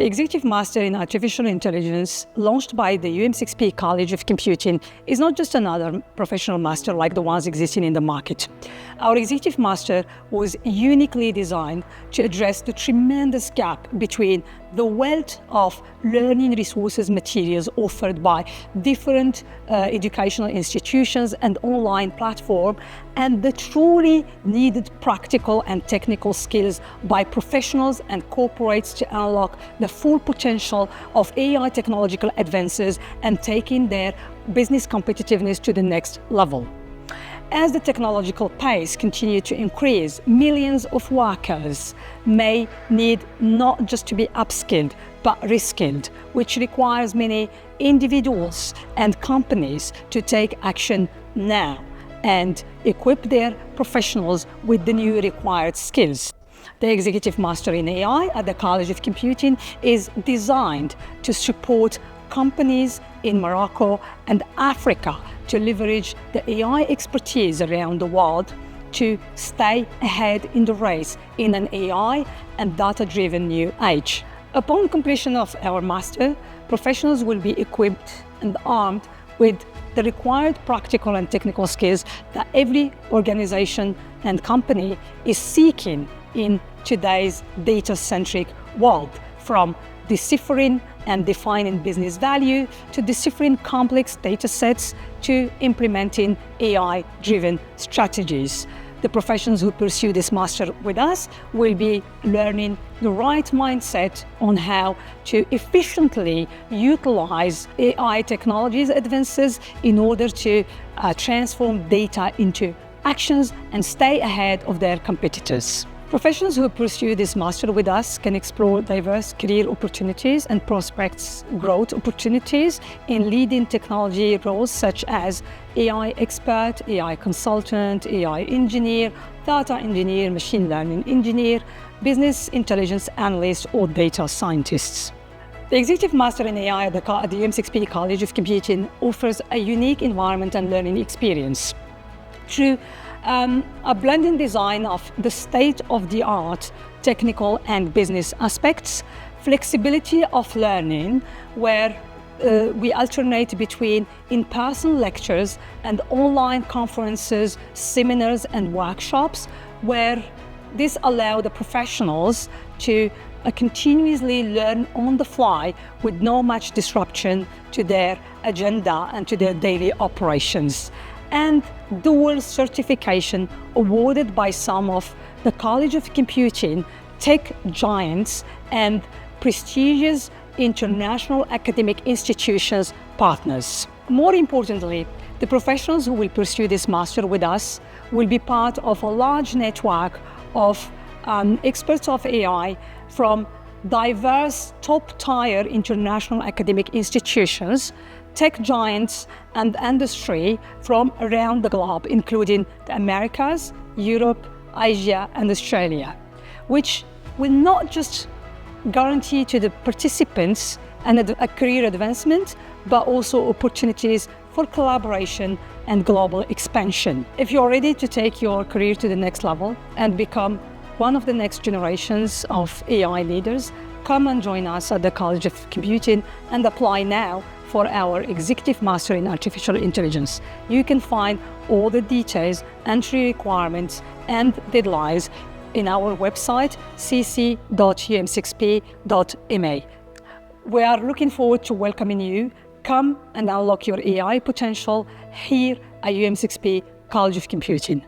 The Executive Master in Artificial Intelligence, launched by the UM6P College of Computing, is not just another professional master like the ones existing in the market. Our Executive Master was uniquely designed to address the tremendous gap between the wealth of learning resources materials offered by different educational institutions and online platforms, and the truly needed practical and technical skills by professionals and corporates to unlock the full potential of AI technological advances and taking their business competitiveness to the next level. As the technological pace continues to increase, millions of workers may need not just to be upskilled, but reskilled, which requires many individuals and companies to take action now and equip their professionals with the new required skills. The Executive Master in AI at the College of Computing is designed to support companies in Morocco and Africa to leverage the AI expertise around the world to stay ahead in the race in an AI and data-driven new age. Upon completion of our master, professionals will be equipped and armed with the required practical and technical skills that every organization and company is seeking in today's data-centric world, from deciphering and defining business value to deciphering complex data sets to implementing AI-driven strategies. The professionals who pursue this master with us will be learning the right mindset on how to efficiently utilize AI technologies advances in order to transform data into actions and stay ahead of their competitors. Professionals who pursue this master with us can explore diverse career opportunities and prospects growth opportunities in leading technology roles such as AI expert, AI consultant, AI engineer, data engineer, machine learning engineer, business intelligence analyst, or data scientists. The Executive Master in AI at the UM6P College of Computing offers a unique environment and learning experience through a blending design of the state-of-the-art technical and business aspects, flexibility of learning where we alternate between in-person lectures and online conferences, seminars and workshops, where this allows the professionals to continuously learn on the fly with no much disruption to their agenda and to their daily operations. And dual certification awarded by some of the College of Computing tech giants and prestigious international academic institutions partners. More importantly, the professionals who will pursue this master with us will be part of a large network of experts of AI from diverse top-tier international academic institutions, tech giants and industry from around the globe, including the Americas, Europe, Asia and Australia, which will not just guarantee to the participants a career advancement, but also opportunities for collaboration and global expansion. If you're ready to take your career to the next level and become one of the next generations of AI leaders, come and join us at the College of Computing and apply now for our Executive Master in Artificial Intelligence. You can find all the details, entry requirements and deadlines in our website cc.um6p.ma. We are looking forward to welcoming you. Come and unlock your AI potential here at UM6P College of Computing.